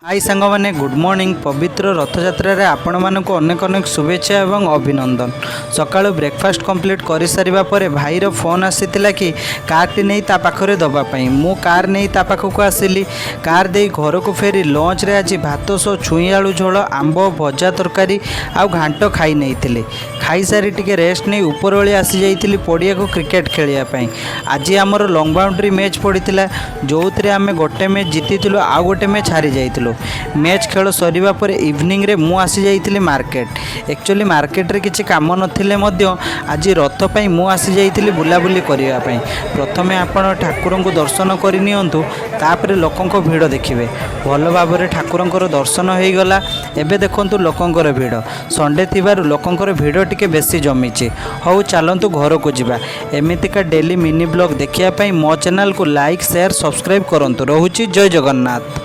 High सांग मैंने good morning. पवित्र रथयात्रा रे आपण मानक अनेक अनेक शुभेच्छा एवं अभिनंदन। सकाळु ब्रेकफास्ट कंप्लीट कर सारिबा परे भाईर फोन आसीतिला कि कारटी नहीं ता पाखरे दबा पई। मु कार नहीं ता पाखको आसिली। कार दे घर को फेरी लंच रे आज भात सो छुई आलू झोल आंब भजा तरकारी आउ घांट खाई नहीं थिले। खाई सारी टिके रेस्ट नहीं ऊपर ओली आसी जाइतिली पड़िया को क्रिकेट खेलिया पई। आज हमर लॉन्ग बाउंड्री मैच पड़ीतिला जोउतरे आमे गोटे मैच जीतिथिलु आउ गोटे मैच हारि जाइतिलु। मैच खेल सरिबा पर इवनिंग रे मु आसी जाइतिली मार्केट। एक्चुअली मार्केट रे किछि काम नथिले मध्य आज रथ पई मु आसी जाइतिली बुलाबुली करिया पई। प्रथमे आपण ठाकुर को दर्शन करि नियंतु तापर लोकंको भीड़ देखिबे। भल भाबरे ठाकुरंकर दर्शन होई गला। एबे देखंतु लोकंकर भीड़ संडे थिबारु लोकंकर भीड़ टिके बेसी जमिछि। हौ चलंतु घर को जिबा। एमितिका डेली मिनी ब्लॉग देखिया पई मो चैनल को लाइक शेयर सब्सक्राइब करंतु। रहुछि जय जगन्नाथ।